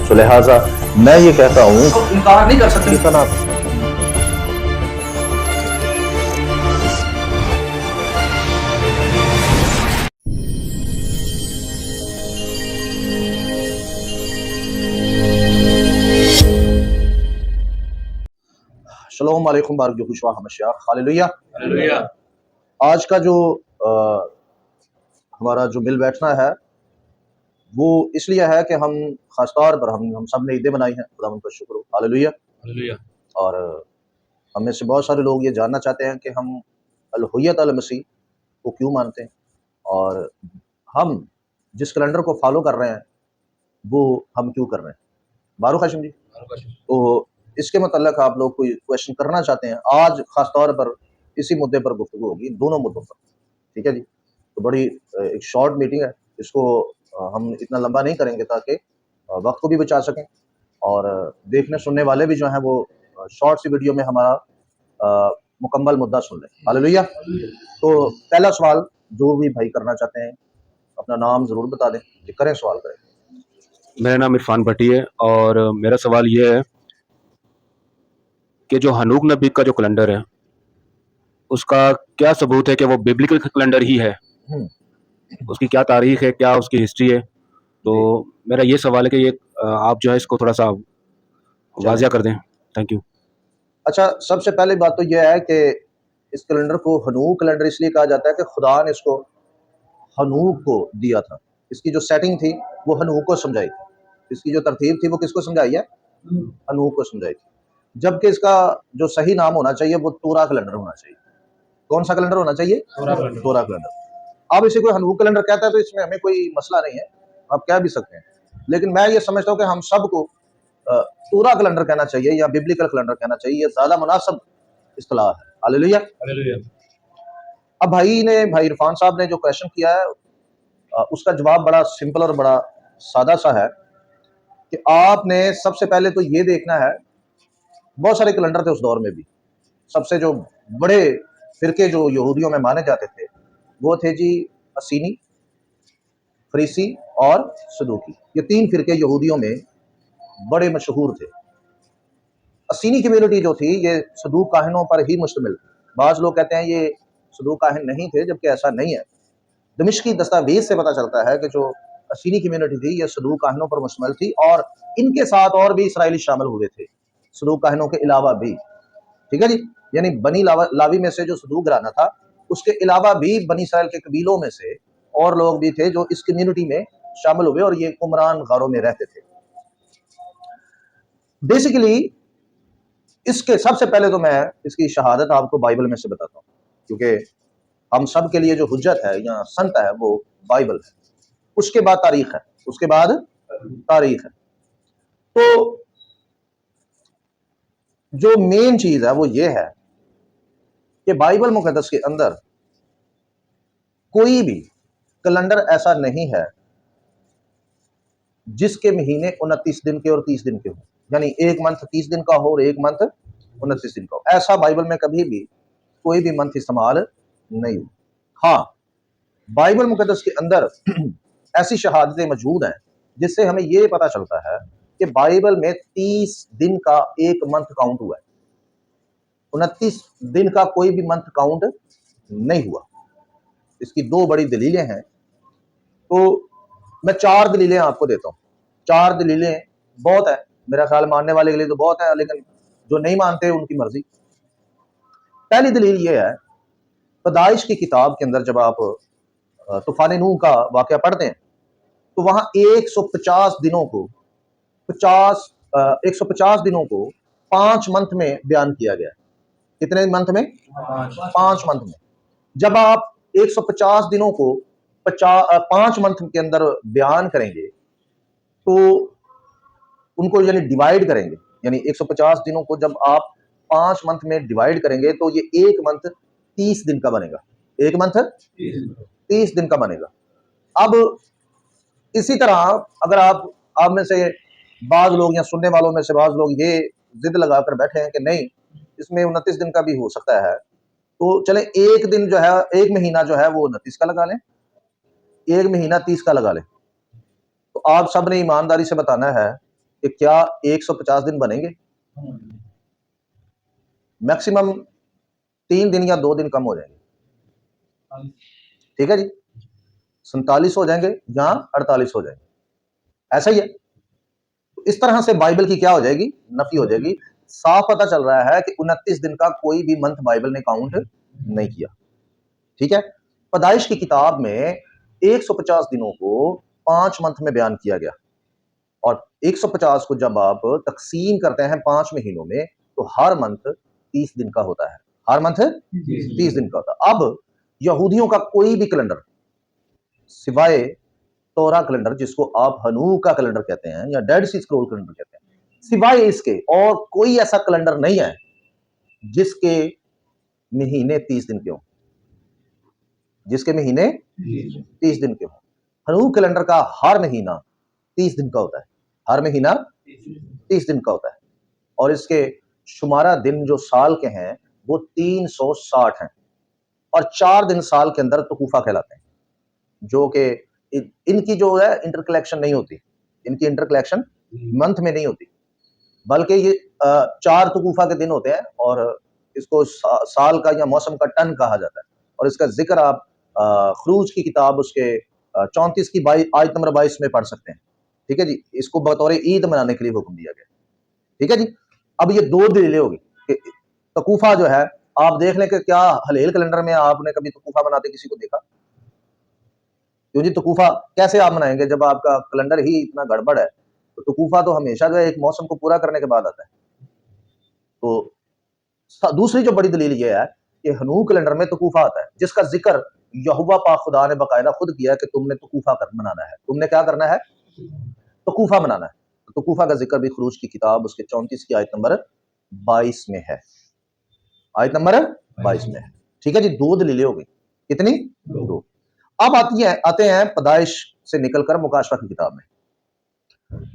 تو لہٰذا میں یہ کہتا ہوں تو انکار نہیں کر سکتے. اتنا السلام علیکم بارک جو خوشوا ہمشیا ہاللیلویا. ہاللیلویا. آج کا جو ہمارا جو مل بیٹھنا ہے وہ اس لیے ہے کہ ہم خاص طور پر ہم سب نے عیدیں منائی ہیں. خدا ان کا شکر ہو. ہاللیلویا. ہاللیلویا. اور ہم میں سے بہت سارے لوگ یہ جاننا چاہتے ہیں کہ ہم الوہیت المسیح کو کیوں مانتے ہیں اور ہم جس کیلنڈر کو فالو کر رہے ہیں وہ ہم کیوں کر رہے ہیں. باروخ ہاشم جی، تو اس کے متعلق آپ لوگ کوئی کویشچن کرنا چاہتے ہیں؟ آج خاص طور پر اسی مدعے پر گفتگو ہوگی، دونوں مدعوں پر. ٹھیک ہے جی. تو بڑی ایک شارٹ میٹنگ ہے، اس کو ہم اتنا لمبا نہیں کریں گے تاکہ وقت کو بھی بچا سکیں اور دیکھنے سننے والے بھی جو ہیں وہ شارٹ سی ویڈیو میں ہمارا مکمل مدعا سن لیں. ہاللیلویا. تو پہلا سوال جو بھی بھائی کرنا چاہتے ہیں اپنا نام ضرور بتا دیں. جی کریں، سوال کریں. میرا نام عرفان بھٹی ہے اور میرا سوال یہ ہے کہ جو حنوک نبی کا جو کیلنڈر ہے اس کا کیا ثبوت ہے کہ وہ بیبلیکل کیلنڈر ہی ہے؟ اس کی کیا تاریخ ہے، کیا اس کی ہسٹری ہے؟ تو میرا یہ سوال ہے کہ یہ آپ جو ہے اس کو تھوڑا سا واضح کر دیں. Thank you. اچھا، سب سے پہلی بات تو یہ ہے کہ اس کیلنڈر کو حنوک کیلنڈر اس لیے کہا جاتا ہے کہ خدا نے اس کو حنوک کو دیا تھا. اس کی جو سیٹنگ تھی وہ حنوک کو سمجھائی تھی. اس کی جو ترتیب تھی وہ کس کو سمجھائی ہے؟ حنوک کو سمجھائی تھی. جبکہ اس کا جو صحیح نام ہونا چاہیے وہ تورا کیلنڈر ہونا چاہیے. کون سا کیلنڈر ہونا چاہیے؟ تورا کیلنڈر. اب اسے کوئی حنوک کیلنڈر کہتا ہے تو اس میں ہمیں کوئی مسئلہ نہیں ہے، آپ کہہ بھی سکتے ہیں. لیکن میں یہ سمجھتا ہوں کہ ہم سب کو تورا کیلنڈر کہنا چاہیے یا بیبلیکل کیلنڈر کہنا چاہیے. یہ زیادہ مناسب اصطلاح ہے. ہاللیلویا. اب بھائی عرفان صاحب نے جو کویشچن کیا ہے اس کا جواب بڑا سمپل اور بڑا سادہ سا ہے کہ آپ نے سب سے پہلے تو یہ دیکھنا ہے، بہت سارے کیلنڈر تھے اس دور میں بھی. سب سے جو بڑے فرقے جو یہودیوں میں مانے جاتے تھے وہ تھے جی اسینی، فریسی اور صدوقی. یہ تین فرقے یہودیوں میں بڑے مشہور تھے. اسینی کمیونٹی جو تھی یہ صدوق کاہنوں پر ہی مشتمل تھی. بعض لوگ کہتے ہیں یہ صدوق کاہن نہیں تھے، جبکہ ایسا نہیں ہے. دمشقی دستاویز سے پتہ چلتا ہے کہ جو اسینی کمیونٹی تھی یہ صدوق کاہنوں پر مشتمل تھی اور ان کے ساتھ اور بھی اسرائیلی شامل ہوئے تھے صدوق کاہنوں کے علاوہ بھی. ٹھیک ہے جی. یعنی بنی لاوی میں سے جو صدوق گھرانہ تھا اس کے علاوہ بھی بنی اسرائیل کے قبیلوں میں سے اور لوگ بھی تھے جو اس کمیونٹی میں شامل ہوئے اور یہ عمران غاروں میں رہتے تھے. بیسیکلی اس کے سب سے پہلے تو میں اس کی شہادت آپ کو بائبل میں سے بتاتا ہوں، کیونکہ ہم سب کے لیے جو حجت ہے یا سنت ہے وہ بائبل ہے. اس کے بعد تاریخ ہے، اس کے بعد تاریخ ہے. تو جو مین چیز ہے وہ یہ ہے کہ بائبل مقدس کے اندر کوئی بھی کیلنڈر ایسا نہیں ہے جس کے مہینے 29 دن کے اور 30 دن کے ہوں، یعنی ایک منتھ 30 دن کا ہو اور ایک منتھ 29 دن کا ہو. ایسا بائبل میں کبھی بھی کوئی بھی منتھ استعمال نہیں ہو. ہاں، بائبل مقدس کے اندر ایسی شہادتیں موجود ہیں جس سے ہمیں یہ پتہ چلتا ہے کہ بائبل میں 30 دن کا ایک منتھ کاؤنٹ ہوا ہے، 29 دن کا کوئی بھی منتھ کاؤنٹ نہیں ہوا. اس کی دو بڑی دلیلیں ہیں. تو میں 4 دلیلیں آپ کو دیتا ہوں. 4 دلیلیں بہت ہیں، میرا خیال ماننے والے کے لیے تو بہت ہے، لیکن جو نہیں مانتے ان کی مرضی. پہلی دلیل یہ ہے، پیدائش کی کتاب کے اندر جب آپ طوفان نوح کا واقعہ پڑھتے ہیں تو وہاں 150 دنوں کو 150 دنوں کو 5 منتھ میں بیان کیا گیا. کتنے منتھ میں؟ 5 منتھ میں. جب آپ 150 دنوں کو 5 منتھ کے اندر بیان کریں گے تو ان کو یعنی ڈیوائیڈ کریں گے، یعنی 150 دنوں کو جب آپ 5 منتھ میں ڈیوائیڈ کریں گے تو یہ ایک منتھ 30 دن کا بنے گا. ایک منتھ 30 دن کا بنے گا. اب اسی طرح اگر آپ میں سے بعض لوگ یا سننے والوں میں سے بعض لوگ یہ ضد لگا کر بیٹھے ہیں کہ نہیں اس میں 29 دن کا بھی ہو سکتا ہے، تو چلیں ایک دن جو ہے، ایک مہینہ جو ہے وہ 29 کا لگا لیں، ایک مہینہ 30 کا لگا لیں. تو آپ سب نے ایمانداری سے بتانا ہے کہ کیا 150 دن بنیں گے؟ میکسیمم 3 دن یا 2 دن کم ہو جائیں گے، ٹھیک ہے جی، 47 ہو جائیں گے یا 48 ہو جائیں گے، ایسا ہی ہے۔ اس طرح سے بائبل کی کیا ہو جائے گی؟ نفی ہو جائے گی۔ صاف پتہ چل رہا ہے کہ 29 دن کا کوئی بھی منتھ بائبل نے کاؤنٹ نہیں کیا، ٹھیک ہے۔ پیدائش کی کتاب میں 150 دنوں کو 5 منتھ میں بیان کیا گیا، اور 150 کو جب آپ تقسیم کرتے ہیں 5 مہینوں میں تو ہر منتھ 30 دن کا ہوتا ہے، ہر منتھ 30 دن کا ہوتا ہے۔ اب یہودیوں کا کوئی بھی کیلنڈر سوائے تورا کیلنڈر، جس کو آپ ہنوک کا کیلنڈر کہتے ہیں یا ڈیڈ سی اسکرول کیلنڈر کہتے ہیں، سوائے اس کے اور کوئی ایسا کیلنڈر نہیں ہے جس کے مہینے 30 دن کے ہوں، جس کے مہینے 30 دن کے ہوں۔ ہنوک کیلنڈر کا ہر مہینہ 30 دن کا ہوتا ہے، ہر مہینہ 30 دن کا ہوتا ہے، اور اس کے شمارہ دن جو سال کے ہیں وہ 360 ہیں، اور 4 دن سال کے اندر تکوفہ کہلاتے ہیں، جو کہ ان کی جو ہے انٹر کلیکشن نہیں ہوتی، ان کی انٹر کلیکشن منتھ میں نہیں ہوتی، بلکہ یہ 4 تکوفہ کے دن ہوتے ہیں، اور اس کو سال کا یا موسم کا ٹن کہا جاتا ہے، اور اس کا ذکر آپ خروج کی کتاب اس کے 34 کی آیت نمبر 22 میں پڑھ سکتے ہیں، ٹھیک ہے جی۔ اس کو بطور عید منانے کے لیے حکم دیا گیا، ٹھیک ہے جی۔ اب یہ 2 دلیلیں ہوگی کہ تکوفہ جو ہے، آپ دیکھ لیں کہ کیا ہلیل کیلنڈر میں آپ نے کبھی تکوفہ مناتے کسی کو دیکھا؟ کیوں جی، تکوفہ کیسے آپ منائیں گے جب آپ کا کیلنڈر ہی اتنا گڑبڑ ہے؟ تو تکوفہ تو ہمیشہ جو ہے ایک موسم کو پورا کرنے کے بعد آتا ہے۔ تو دوسری جو بڑی دلیل یہ ہے کہ ہنوک کیلنڈر میں تکوفہ آتا ہے، جس کا ذکر یہوہ پاک خدا نے باقاعدہ خود کیا کہ تم نے تکوفہ منانا ہے، تم نے کیا کرنا ہے؟ تکوفہ منانا ہے۔ تکوفہ کا ذکر بھی خروج کی کتاب اس کے 34 کی آیت نمبر 22 میں ہے، آیت نمبر 22 میں ہے، ٹھیک ہے جی۔ 2 دلیلیں ہو گئی، کتنی؟ 2۔ اب آتے ہیں پیدائش سے نکل کر مکاشفہ کی کتاب میں۔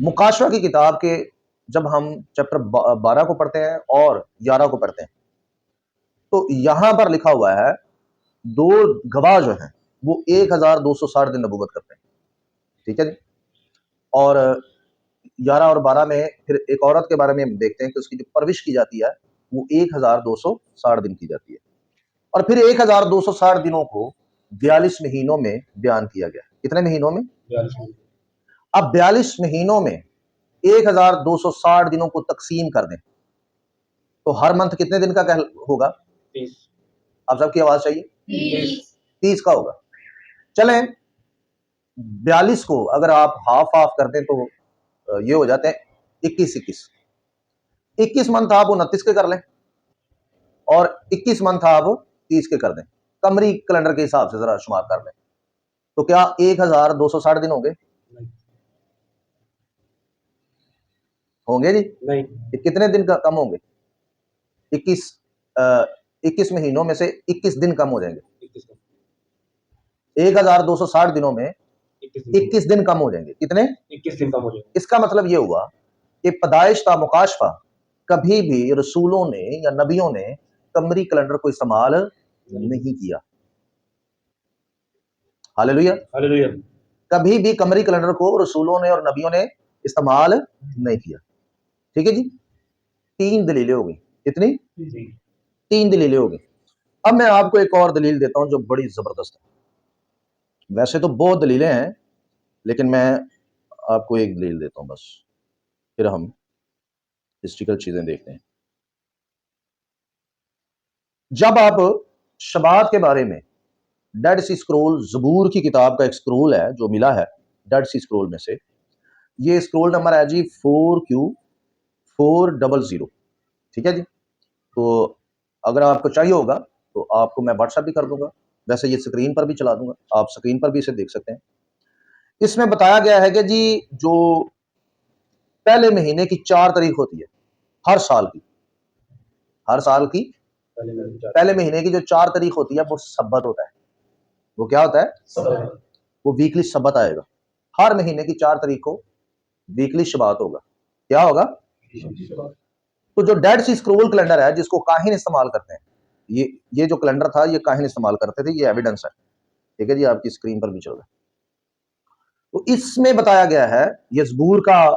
مکاشفہ کی کتاب کے جب ہم چیپٹر 12 کو پڑھتے ہیں اور 11 کو پڑھتے ہیں تو یہاں پر لکھا ہوا ہے 2 گواہ جو ہیں وہ 1260 دن نبوت کرتے ہیں، ٹھیک ہے جی۔ اور 11 اور 12 میں پھر ایک عورت کے بارے میں ہم دیکھتے ہیں کہ اس کی جو پرورش کی جاتی ہے وہ 1260 دن کی جاتی ہے، اور پھر 1260 دنوں کو 42 مہینوں میں بیان کیا گیا۔ کتنے مہینوں میں؟ 42۔ اب 42 مہینوں میں 1260 دنوں کو تقسیم کر دیں تو ہر منتھ کتنے دن کا ہوگا؟ 30۔ آپ سب کی آواز چاہیے؟ 30 کا ہوگا۔ چلیں 42 کو اگر آپ ہاف کر دیں تو یہ ہو جاتے ہیں 21 منتھ آپ 29 کے کر لیں، اور 21 منتھ آپ 30 کے کر دیں، قمری کیلنڈر کے حساب سے ذرا شمار کر لیں، تو کیا 1260 دن ہوں گے؟ ہوں گے جی؟ نہیں۔ کتنے دن کا کم ہوں گے؟ 21 مہینوں میں سے 21 دن کم ہو جائیں گے، 1260 دنوں میں 21 دن کم ہو جائیں گے۔ کتنے؟ 21 دن کم ہو جائیں گے۔ اس کا مطلب یہ ہوا کہ پیدائش تا مکاشفہ کبھی بھی رسولوں نے یا نبیوں نے قمری کیلنڈر کو استعمال نہیں کیا۔ ہاللیلویہ۔ کبھی بھی قمری کیلنڈر کو رسولوں نے اور نبیوں نے استعمال نہیں کیا، ٹھیک ہے جی۔ 3 دلیلیں ہو گئی، کتنی؟ 3 دلیلیں ہو گئی۔ اب میں آپ کو ایک اور دلیل دیتا ہوں جو بڑی زبردست ہے۔ ویسے تو بہت دلیلیں ہیں لیکن میں آپ کو ایک دلیل دیتا ہوں بس، پھر ہم ہسٹریکل چیزیں دیکھتے ہیں۔ جب آپ شبات کے بارے میں ڈیڈ سی اسکرول، زبور کی کتاب کا ایک اسکرول ہے جو ملا ہے ڈیڈ سی اسکرول میں سے، یہ اسکرول نمبر ہے جی 4Q400، ٹھیک ہے جی۔ تو اگر آپ کو چاہیے ہوگا تو آپ کو میں واٹس ایپ بھی کر دوں گا، ویسے یہ اسکرین پر بھی چلا دوں گا، آپ اسکرین پر بھی اسے دیکھ سکتے ہیں۔ اس میں بتایا گیا ہے کہ جی جو پہلے مہینے کی 4 تاریخ ہوتی ہے ہر سال کی پہلے مہینے کی جو 4 تاریخ ہوتی ہے وہ سبت ہوتا ہے۔ وہ کیا ہوتا ہے؟ وہ ویکلی سبت آئے گا، ہر مہینے کی 4 تاریخ کو ویکلی شبات ہوگا۔ کیا ہوگا؟ تو جو ڈیڈ سی اسکرول کیلنڈر ہے جس کو کاہن استعمال کرتے ہیں، یہ جو کیلنڈر تھا یہ کاہن استعمال کرتے تھے، یہ ایویڈنس ہے، ٹھیک ہے جی، آپ کی اسکرین پر بھی چل رہا ہے۔ تو اس میں بتایا گیا ہے، یہ زبور کا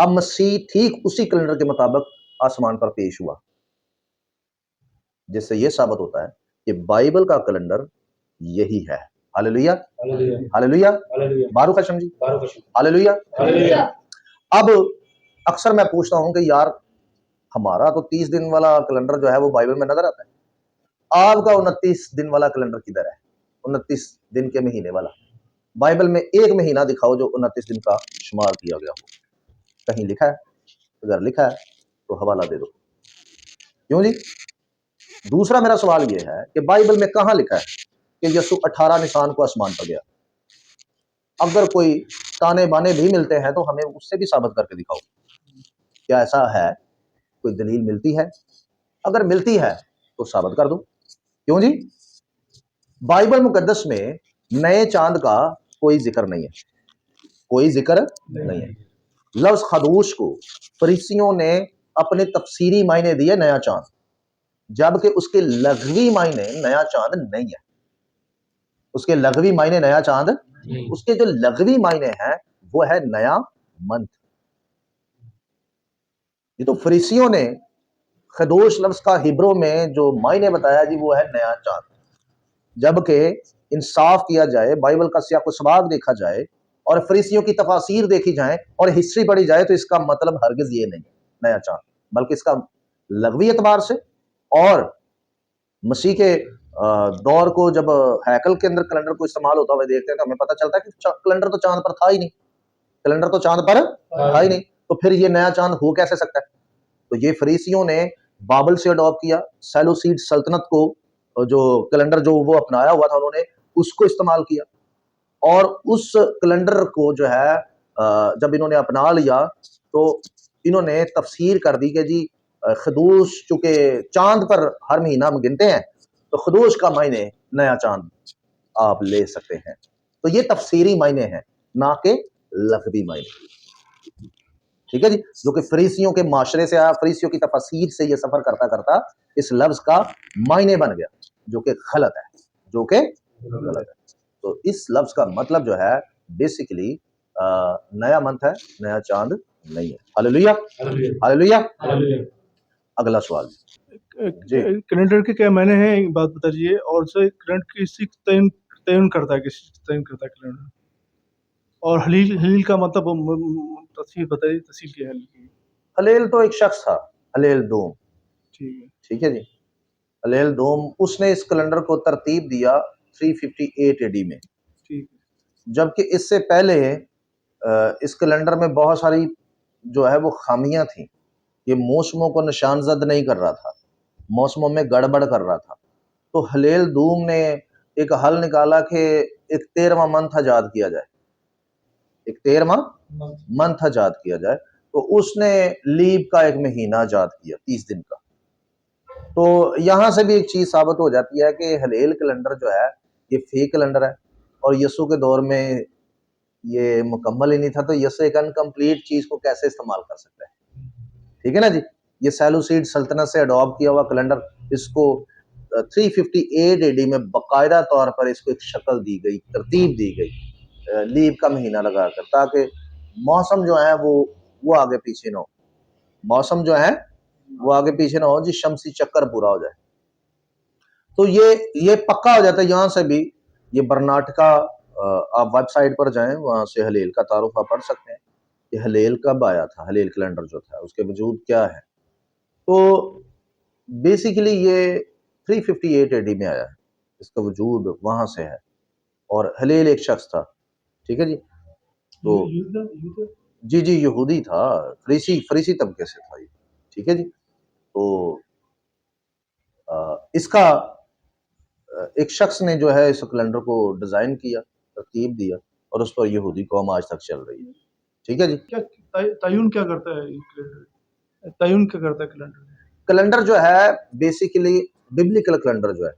اب مسیح ٹھیک اسی کیلنڈر کے مطابق آسمان پر پیش ہوا، جس سے یہ ثابت ہوتا ہے کہ بائبل کا کیلنڈر یہی ہے۔ ہاللیلویا، ہاللیلویا، بارو کا سمجھی، ہاللیلویا۔ اب اکثر میں پوچھتا ہوں کہ یار ہمارا تو 30 دن والا کیلنڈر جو ہے وہ بائبل میں نظر آتا ہے، آپ کا 29 دن والا کیلنڈر کدھر ہے؟ 29 دن کے مہینے والا بائبل میں ایک مہینہ دکھاؤ جو 29 دن کا شمار کیا گیا ہو، کہیں لکھا ہے؟ اگر لکھا ہے تو حوالہ دے دو، کیوں جی؟ دوسرا میرا سوال یہ ہے کہ بائبل میں کہاں لکھا ہے کہ یسوع 18 نسان کو آسمان پر گیا؟ اگر کوئی تانے بانے بھی ملتے ہیں تو ہمیں اس سے بھی ثابت کر کے دکھاؤ، کیا ایسا ہے؟ کوئی دلیل ملتی ہے؟ اگر ملتی ہے تو ثابت کر دو، کیوں جی؟ بائبل مقدس میں نئے چاند کا کوئی ذکر نہیں ہے، کوئی ذکر نہیں ہے۔ لفظ خدوش کو فریسیوں نے اپنے تفسیری معنی دیے نیا چاند، جبکہ اس کے لغوی معنی نیا چاند نہیں ہے، اس کے لغوی معنی نیا چاند، اس کے جو لغوی معنی ہیں وہ ہے نیا منتھ۔ یہ تو فریسیوں نے خدوش لفظ کا ہبرو میں جو معنی بتایا جی وہ ہے نیا چاند، جبکہ انصاف کیا جائے، بائبل کا سیاق و سباق دیکھا جائے اور فریسیوں کی تفاسیر دیکھی جائیں اور ہسٹری پڑھی جائے تو اس کا مطلب ہرگز یہ نہیں نیا چاند، بلکہ اس کا لغوی اعتبار سے اور مسیح کے دور کو جب ہیکل کے اندر کیلنڈر کو استعمال ہوتا ہوئے دیکھتے ہیں تو ہمیں پتہ چلتا ہے کہ کیلنڈر تو چاند پر تھا ہی نہیں، کیلنڈر تو چاند پر تھا ہی نہیں، تو پھر یہ نیا چاند ہو کیسے سکتا ہے؟ تو یہ فریسیوں نے بابل سے اڈاپٹ کیا، سیلوسیڈ سلطنت کو جو کیلنڈر جو وہ اپنایا ہوا تھا انہوں نے اس کو استعمال کیا، اور اس کیلنڈر کو جو ہے جب انہوں نے اپنا لیا تو انہوں نے تفسیر کر دی کہ جی خدوش چونکہ چاند پر ہر مہینہ ہم گنتے ہیں تو خدوش کا معنی نیا چاند آپ لے سکتے ہیں، تو یہ تفسیری معنی ہیں نہ کہ لغوی معنی، ٹھیک ہے جی، جو کہ فریسیوں کے معاشرے سے آیا، فریسیوں کی تفاسیر سے یہ سفر کرتا کرتا اس لفظ کا معنی بن گیا جو کہ غلط ہے، جو کہ غلط ہے۔ تو اس لفظ کا مطلب جو ہے بیسیکلی نیا منتھ ہے، نیا چاند نہیں ہے۔ ہاللیلویا، ہاللیلویا۔ اگلا سوال جی، کیلنڈر کے کیا معنی ہیں ایک بات بتا دیجیے، اور سے کیلنڈر کسی تعین کرتا ہے، کسی تعین کرتا ہے کیلنڈر، اور حلیل کا مطلب تفصیل بتائیے، تفصیل کیا ہے حلیل کی؟ ہلیل تو ایک شخص تھا، ہلیل دوم، ٹھیک ہے، ٹھیک ہے جی، ہلیل دوم، اس نے اس کیلنڈر کو ترتیب دیا 358 AD میں، ٹھیک ہے، جبکہ اس سے پہلے اس کیلنڈر میں بہت ساری جو ہے وہ خامیاں تھیں، یہ موسموں کو نشان زد نہیں کر رہا تھا، موسموں میں گڑبڑ کر رہا تھا، تو ہلیل دوم نے ایک حل نکالا کہ ایک 13واں منتھ ایجاد کیا جائے، ایک 13واں منتھ ایجاد کیا جائے، تو اس نے لیپ کا ایک مہینہ ایجاد کیا 30 دن کا۔ تو یہاں سے بھی ایک چیز ثابت ہو جاتی ہے کہ ہلیل کیلنڈر جو ہے یہ فیک کیلنڈر ہے، اور یسوع کے دور میں یہ مکمل ہی نہیں تھا، تو یسوع ایک انکمپلیٹ چیز کو کیسے استعمال کر سکتا ہے؟ ٹھیک ہے نا جی، یہ سیلوسیڈ سلطنت سے اڈاپٹ کیا ہوا کیلنڈر، اس کو 358 AD میں باقاعدہ طور پر اس کو ایک شکل دی گئی، ترتیب دی گئی لیپ کا مہینہ لگا کر، تاکہ موسم جو ہے وہ آگے پیچھے نہ ہو، موسم جو ہے وہ آگے پیچھے نہ ہو جی، شمسی چکر پورا ہو جائے۔ تو یہ پکا ہو جاتا ہے یہاں سے بھی، یہ برناٹکا آپ ویب سائٹ پر جائیں، وہاں سے ہلیل کا تعارف آپ پڑھ سکتے ہیں کہ ہلیل کب آیا تھا، ہلیل کیلنڈر جو تھا اس کے وجود کیا ہے۔ تو بیسیکلی یہ 358 AD میں آیا ہے، اس کا وجود وہاں سے ہے، اور ہلیل ایک شخص تھا، ٹھیک ہے جی، تو جی یہودی تھا، فریسی طبقے سے تھا یہ، ٹھیک ہے جی۔ تو اس کا ایک شخص نے جو ہے اس کیلنڈر کو ڈیزائن کیا، ترتیب دیا، اور اس پر یہودی قوم آج تک چل رہی ہے، ٹھیک ہے جی۔ تعین کیا کرتا ہے یہ کیلنڈر؟ تعین کیا کرتا ہے کیلنڈر؟ کیلنڈر جو ہے بیسیکلی ببلیکل کیلنڈر جو ہے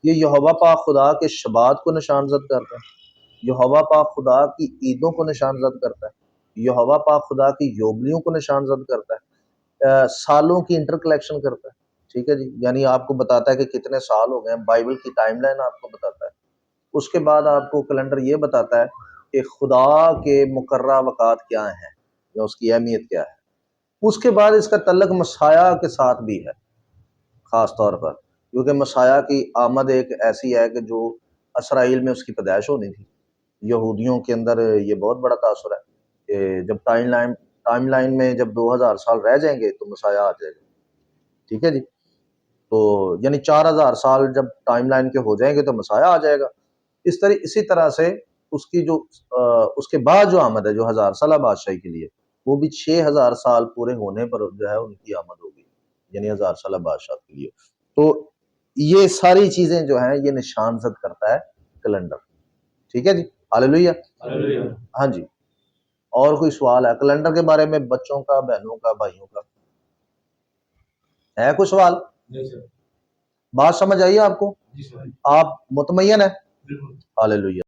یہ یہوہ پاک خدا کے شبات کو نشان زد کرتا ہے، یہوہ پاک خدا کی عیدوں کو نشان زد کرتا ہے، یہوہ پاک خدا کی یوبلیوں کو نشان زد کرتا ہے، سالوں کی انٹر کلیکشن کرتا ہے، ٹھیک ہے جی، یعنی آپ کو بتاتا ہے کہ کتنے سال ہو گئے ہیں، بائبل کی ٹائم لائن آپ کو بتاتا ہے۔ اس کے بعد آپ کو کیلنڈر یہ بتاتا ہے کہ خدا کے مقررہ اوقات کیا ہیں، یا اس کی اہمیت کیا ہے. اس کے بعد اس کا تعلق مسیح کے ساتھ بھی ہے خاص طور پر، کیونکہ مسیح کی آمد ایک ایسی ہے کہ جو اسرائیل میں اس کی پیدائش ہونی تھی. یہودیوں کے اندر یہ بہت بڑا تاثر ہے کہ جب ٹائم لائن میں جب 2000 سال رہ جائیں گے تو مسیح آ جائے گا. ٹھیک ہے جی، تو یعنی 4000 سال جب ٹائم لائن کے ہو جائیں گے تو مسیح آ جائے گا. اسی طرح سے اس کی جو اس کے بعد جو آمد ہے جو 1000 سالہ بادشاہی کے لیے، وہ بھی 6000 سال پورے ہونے پر جو ہے ان کی آمد ہوگی، یعنی 1000 سالہ بادشاہ کے لیے. تو یہ ساری چیزیں جو ہیں یہ نشان زد کرتا ہے کیلنڈر. ٹھیک ہے جی، ہاللیلویہ. ہاں جی، اور کوئی سوال ہے کیلنڈر کے بارے میں بچوں کا، بہنوں کا، بھائیوں کا؟ ہے کوئی سوال؟ بات سمجھ آئی آپ کو؟ آپ مطمئن ہیں؟ ہاللیلویہ.